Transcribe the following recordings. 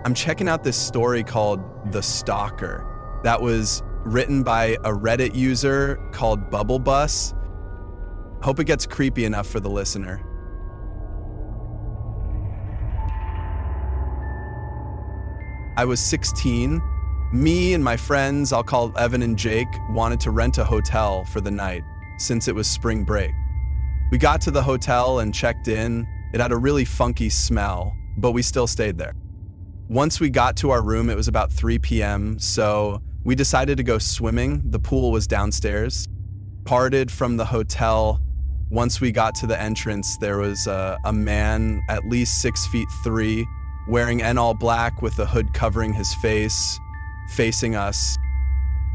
I'm checking out this story called The Stalker that was written by a Reddit user called BubbleBus. Hope it gets creepy enough for the listener. I was 16. Me and my friends, I'll call Evan and Jake, wanted to rent a hotel for the night since it was spring break. We got to the hotel and checked in. It had a really funky smell, but we still stayed there. Once we got to our room, it was about 3 p.m., so we decided to go swimming. The pool was downstairs. Parted from the hotel. Once we got to the entrance, there was a man at least 6'3", wearing an all black with a hood covering his face, facing us.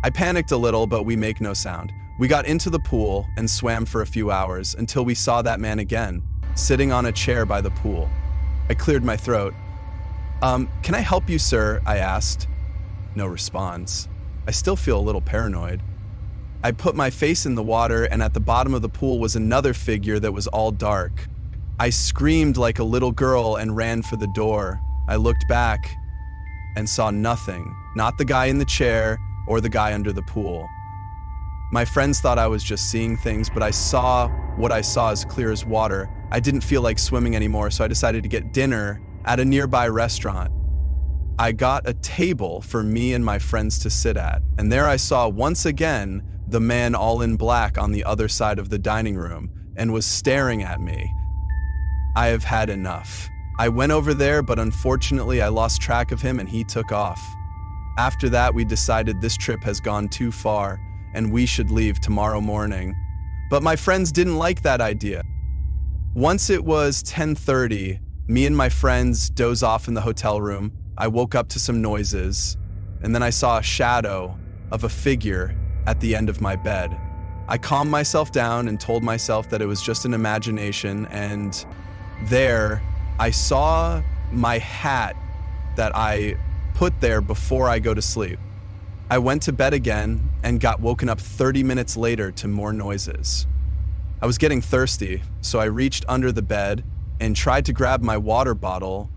I panicked a little, but we make no sound. We got into the pool and swam for a few hours until we saw that man again, sitting on a chair by the pool. I cleared my throat. Can I help you, sir? I asked. No response. I still feel a little paranoid. I put my face in the water, and at the bottom of the pool was another figure that was all dark. I screamed like a little girl and ran for the door. I looked back and saw nothing, not the guy in the chair or the guy under the pool. My friends thought I was just seeing things, but I saw what I saw as clear as water. I didn't feel like swimming anymore, so I decided to get dinner at a nearby restaurant. I got a table for me and my friends to sit at, and there I saw once again the man all in black on the other side of the dining room and was staring at me. I have had enough. I went over there, but unfortunately I lost track of him and he took off. After that, we decided this trip has gone too far and we should leave tomorrow morning. But my friends didn't like that idea. Once it was 10:30, me and my friends doze off in the hotel room. I woke up to some noises, and then I saw a shadow of a figure at the end of my bed. I calmed myself down and told myself that it was just an imagination, and there I saw my hat that I put there before I go to sleep. I went to bed again and got woken up 30 minutes later to more noises. I was getting thirsty, so I reached under the bed and tried to grab my water bottle,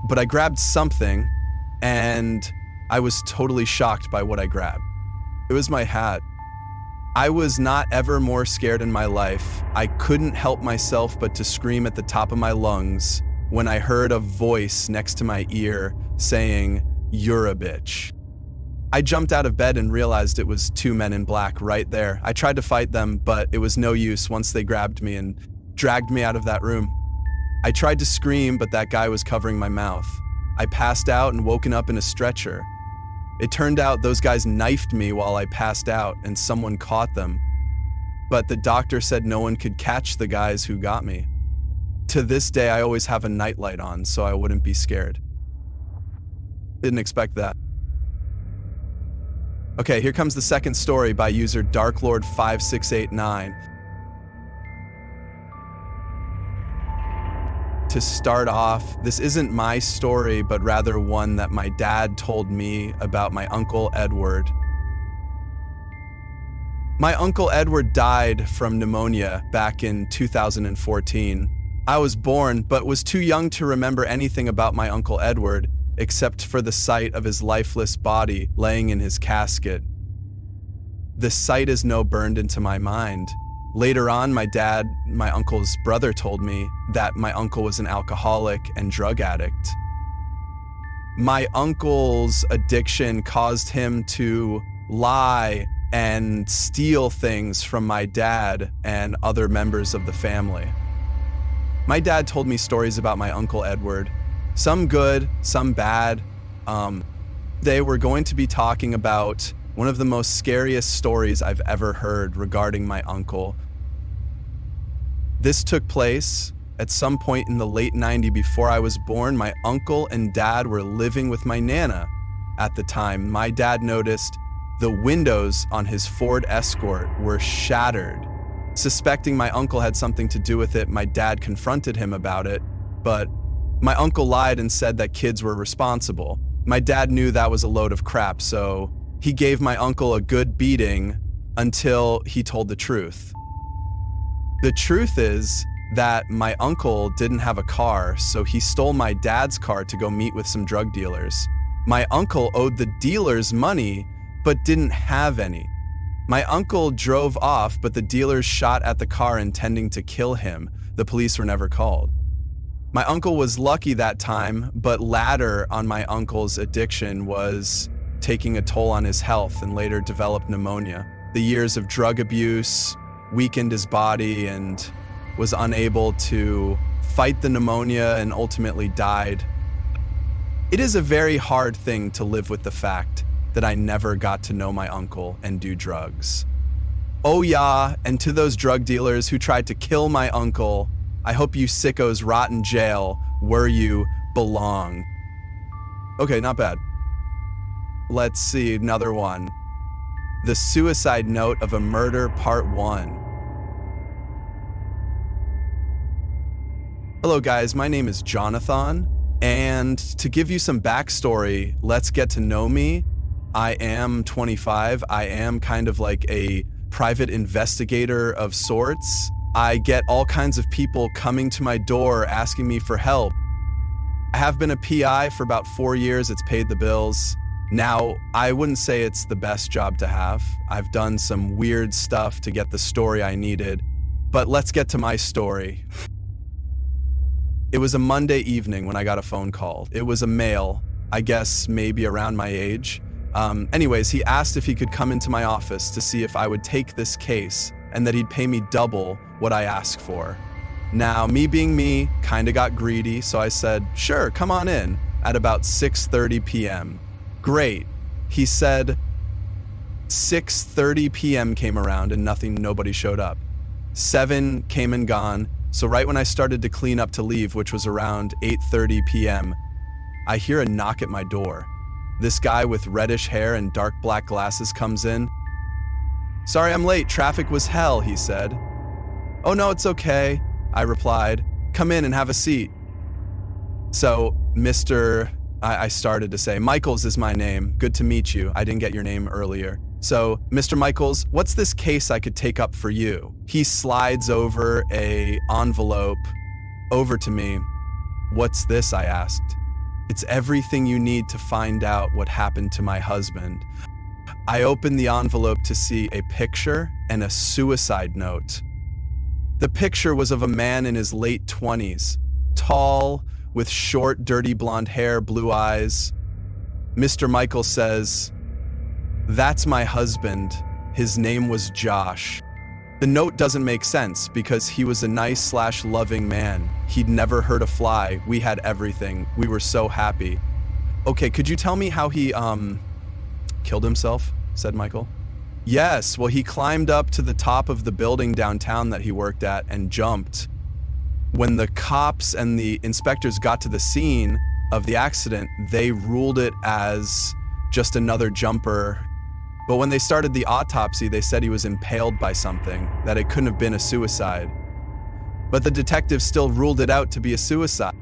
but I grabbed something and I was totally shocked by what I grabbed. It was my hat. I was not ever more scared in my life. I couldn't help myself but to scream at the top of my lungs when I heard a voice next to my ear saying, "You're a bitch." I jumped out of bed and realized it was two men in black right there. I tried to fight them, but it was no use once they grabbed me and dragged me out of that room. I tried to scream, but that guy was covering my mouth. I passed out and woken up in a stretcher. It turned out those guys knifed me while I passed out and someone caught them. But the doctor said no one could catch the guys who got me. To this day, I always have a nightlight on so I wouldn't be scared. Didn't expect that. Okay, here comes the second story by user DarkLord5689. To start off, this isn't my story, but rather one that my dad told me about my Uncle Edward. My Uncle Edward died from pneumonia back in 2014. I was born, but was too young to remember anything about my Uncle Edward, except for the sight of his lifeless body laying in his casket. The sight is now burned into my mind. Later on, my dad, my uncle's brother, told me that my uncle was an alcoholic and drug addict. My uncle's addiction caused him to lie and steal things from my dad and other members of the family. My dad told me stories about my Uncle Edward, some good, some bad. They were going to be talking about one of the most scariest stories I've ever heard regarding my uncle. This took place at some point in the late 90s before I was born. My uncle and dad were living with my Nana at the time. My dad noticed the windows on his Ford Escort were shattered. Suspecting my uncle had something to do with it, my dad confronted him about it, but my uncle lied and said that kids were responsible. My dad knew that was a load of crap, so he gave my uncle a good beating until he told the truth. The truth is that my uncle didn't have a car, so he stole my dad's car to go meet with some drug dealers. My uncle owed the dealers money, but didn't have any. My uncle drove off, but the dealers shot at the car intending to kill him. The police were never called. My uncle was lucky that time, but ladder on my uncle's addiction was taking a toll on his health and later developed pneumonia. The years of drug abuse weakened his body and was unable to fight the pneumonia and ultimately died. It is a very hard thing to live with the fact that I never got to know my uncle and do drugs. Oh yeah, and to those drug dealers who tried to kill my uncle, I hope you sickos rot in jail where you belong. Okay, not bad. Let's see, another one. The Suicide Note of a Murder, Part 1. Hello guys, my name is Jonathan, and to give you some backstory, let's get to know me. I am 25. I am kind of like a private investigator of sorts. I get all kinds of people coming to my door asking me for help. I have been a PI for about 4 years. It's paid the bills. Now, I wouldn't say it's the best job to have. I've done some weird stuff to get the story I needed, but let's get to my story. It was a Monday evening when I got a phone call. It was a male, I guess maybe around my age. Anyways, he asked if he could come into my office to see if I would take this case and that he'd pay me double what I asked for. Now, me being me, kinda got greedy, so I said, sure, come on in, at about 6:30 p.m. Great. He said 6:30 p.m. came around and nobody showed up. 7 came and gone, so right when I started to clean up to leave, which was around 8:30 p.m., I hear a knock at my door. This guy with reddish hair and dark black glasses comes in. Sorry I'm late, traffic was hell, he said. Oh no, it's okay, I replied. Come in and have a seat. So, I started to say, Michaels is my name. Good to meet you. I didn't get your name earlier. So, Mr. Michaels, what's this case I could take up for you? He slides over an envelope over to me. What's this? I asked. It's everything you need to find out what happened to my husband. I opened the envelope to see a picture and a suicide note. The picture was of a man in his late 20s, tall, with short, dirty blonde hair, blue eyes. Mr. Michael says, "That's my husband. His name was Josh." The note doesn't make sense because he was a nice/loving man. He'd never hurt a fly. We had everything. We were so happy. Okay, could you tell me how he, killed himself? Said Michael. Yes, well, he climbed up to the top of the building downtown that he worked at and jumped. When the cops and the inspectors got to the scene of the accident, they ruled it as just another jumper. But when they started the autopsy, they said he was impaled by something, that it couldn't have been a suicide. But the detectives still ruled it out to be a suicide.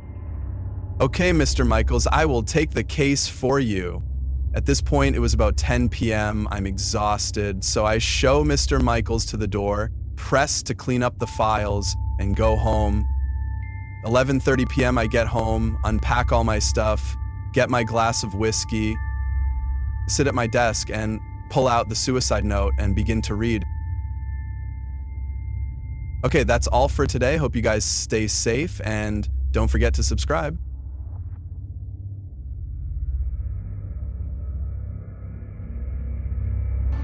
Okay, Mr. Michaels, I will take the case for you. At this point, it was about 10 p.m. I'm exhausted, so I show Mr. Michaels to the door, press to clean up the files, and go home. 11:30 p.m. I get home, unpack all my stuff, get my glass of whiskey, sit at my desk, and pull out the suicide note and begin to read. Okay, that's all for today. Hope you guys stay safe, and don't forget to subscribe.